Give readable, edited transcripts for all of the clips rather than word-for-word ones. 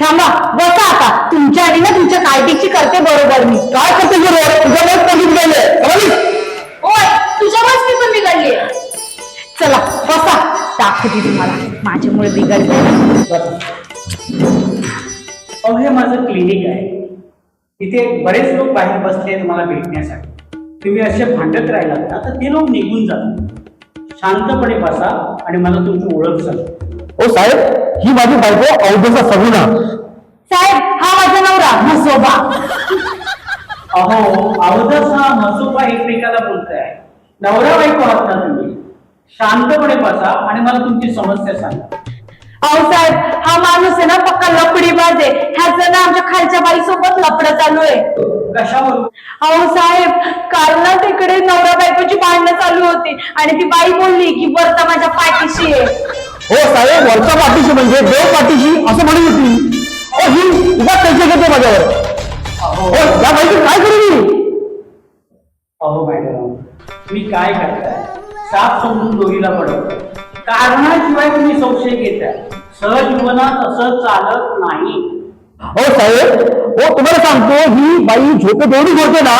थांबा, बसा आता. तुमच्या आणि ना तुमच्या कार्तिकची करते बरोबर मी. काय करते गेले? ओय, तुझ्यामुळेच ती पण बिघडली. चला बसा, दाखवते तुम्हाला माझ्यामुळे बिघडते. अहो, हे माझं क्लिनिक आहे. इथे बरेच लोक बाहेर बसले मला भेटण्यासाठी. तुम्ही असे भांडत राहिलात ना तर ते लोक निघून जातात. शांतपणे बसा आणि मला तुमची ओळख सांगा. ओ साहेब, ही माझी बायको अवधसा सगुणा. साहेब, हा माझा नवरा म्हसोबा. अहो, अवधस हा म्हसोबा एकमेकाला बोलताय. नवरा बायको आहात ना तुम्ही. शांतपणे बसा आणि मला तुमची समस्या सांगा. अहो साहेब, हा माणूस आहे ना पक्का लपडीबाज आहे. ह्याचं ना आमच्या खालच्या बाईसोबत लफडं चालू आहे. कशावरून? अहो साहेब, काल ना तिकडे नवरा बायकोची भांडणं चालू होती आणि ती बाई बोलली की बरं माझ्या पाठीशी आहे. हो साहेब, वरच्या पाठीशी म्हणजे देव पाठीशी असं म्हणत होती. ओ ही उगा पैसे घेते माझ्यावर. हो, या बाईची काय करू मी? अहो मॅडम, तुम्ही काय करताय? साफ समजून दोरीला पडत कारणाशिवाय तुम्ही संशय घेताय. सहजीवनात असं चालत नाही. हो साहेब, हो तुम्हाला सांगतो, ही बाई झोपेत एवढी घोरते ना,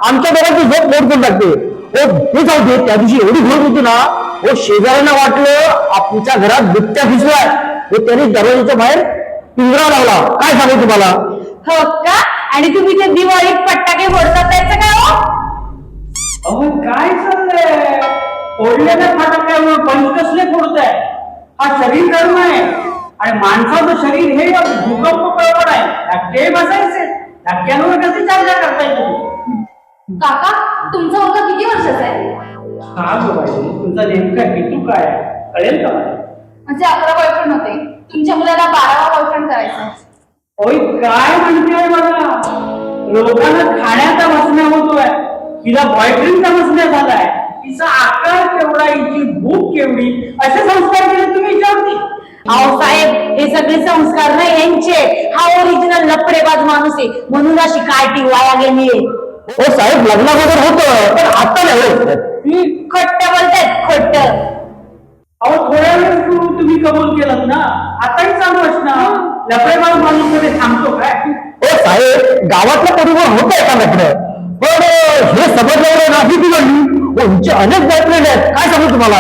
आमच्या घराची झोप मोड करून टाकते. हो हे जाऊ दे, त्या दिवशी एवढी घोर होती ना, हो शेजाऱ्यांना वाटलं आमच्या घरात बिबट्या घुसलाय. हो त्याने दरवाजाच्या बाहेर पिंजरा लावला. काय सांगू तुम्हाला? हो का? आणि तुम्ही ते दिवाळीत फटाके फोडतात त्याचं काय हो? अहो काय चाललंय? फोडलेल्या फटाक्यावर पंच कसले फोडताय? हा शरीर धर्म आहे आणि माणसाचं शरीर हे भूकंप प्रवण आहे. धक्के बसायचे, धक्क्यांवर कसे चर्चा करताय तुम्ही? काका, तुमचा मुलगा किती वर्षाचा आहे? का गो बाई, तुमचा नेमका हेतू काय आहे कळेल का मला? म्हणजे 11 बॉयफ्रेंड होते, तुमच्या मुलाला 12वा बॉयफ्रेंड करायचा. ओय काय म्हणतेय मला? लोकांना खाण्याचा बसण्या होतोय, तिला बॉयफ्रेंडचा बसण्या झालाय. तिचा आकार केवढा, हिची भूक केवढी, असे संस्कार केले तुम्ही विचारते? अहो साहेब, हे सगळे संस्कार नाही यांचे. हा ओरिजिनल लफडेबाज माणूस आहे, म्हणून अशी काठी वाया गेलीये. हो साहेब, लग्न वगैरे होतं पण आता नाही. खट्ट बोलतायत, खट्ट. अहो थोड्या वेळ तुम्ही कबूल केलं ना, आताही चालू असणार. लफडेबाज माणूस मध्ये थांबतो काय? हो साहेब, गावातलं परिवार होतं एका लग्न, पण हे समजलं नाही बिघडली. यांचे अनेक बॉयफ्रेंड आहेत. काय सांगू तुम्हाला?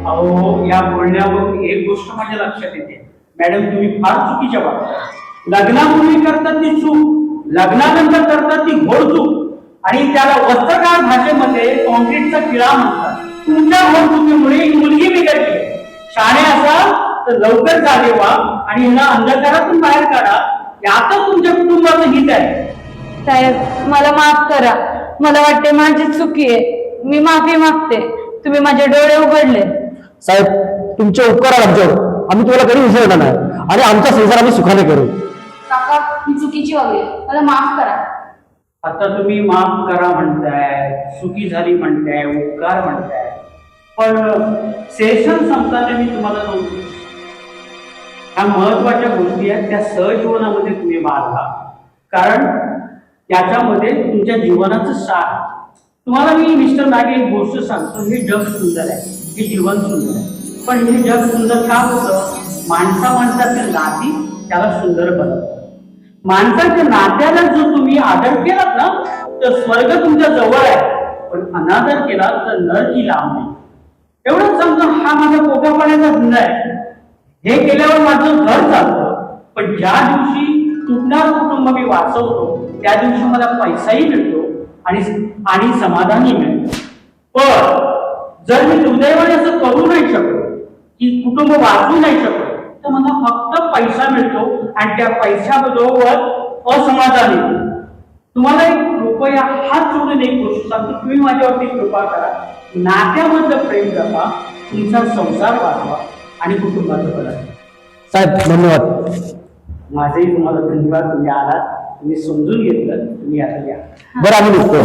अहो या बोलण्यावरून एक गोष्ट माझ्या लक्षात येते. मॅडम, तुम्ही फार चुकीच्या वागता. लग्नापूर्वी करतात ती चूक, लग्नानंतर करतात ती घोड चूक, आणि त्याला वस्त्रकार भाषेमध्ये कॉन्क्रीटचा किडा म्हणतात. तुमच्या घोड चुकीमुळे ही मुलगी बिघडली. शाणे असाल तर लवकर जागे व्हा आणि हिला अंधकारातून बाहेर काढा. यातच तुमच्या कुटुंबाचं हित आहे. साहेब, मला माफ करा. मला वाटते माझी चुकी आहे. मी माफी मागते. तुम्ही माझे डोळे उघडले. साहेब, तुमचे उपकार आहेत आमच्यावर. आम्ही तुम्हाला कधी विसरणार नाही आणि आमचा संसार आम्ही सुखाने करू. काका, मी चुकीची वागली, मला माफ करा. आता तुम्ही माफ करा म्हणताय, चुकी झाली म्हणताय, उपकार म्हणताय, पण सेशन संपताना मी तुम्हाला सांगतो, ह्या महत्वाच्या गोष्टी आहेत त्या सहजीवनामध्ये तुम्ही मागा, कारण त्याच्यामध्ये तुमच्या जीवनाचं सार. तुम्हाला मी मिस्टर नागे एक गोष्ट सांगतो, हे जग सुंदर आहे, हे जीवन सुंदर आहे, पण हे जग सुंदर का होतं? माणसातील नाती त्याला सुंदर बनवतात. माणसाच्या नात्याला जो तुम्ही आदर केलात ना, तर स्वर्ग तुमच्या जवळ आहे, पण अनादर केला तर नरकी लांब नाही. एवढंच समजा, हा माझा पोटा पाण्याचा धंदा आहे. हे केल्यावर माझं घर चालतं, पण ज्या दिवशी तुटणार कुटुंब मी वाचवतो त्या दिवशी मला पैसाही मिळतो आणि समाधानी मिळतो. पण जर मी दुर्दैवाने असं करू नाही शकलो की कुटुंब वाचवू नाही शकलो, तर मला फक्त पैसा मिळतो आणि त्या पैशाबरोबर असमाधानी. तुम्हाला एक रुपया हात जोडून एक गोष्ट सांगतो, तुम्ही माझ्यावरती कृपा करा, नात्यामधलं प्रेम जपा, तुमचा संसार वाचवा आणि कुटुंबाचं करा. साहेब धन्यवाद. माझेही तुम्हाला धन्यवाद. तुम्ही आलात, तुम्ही समजून घेतलं, तुम्ही आता या. बरं, आम्ही निघतो.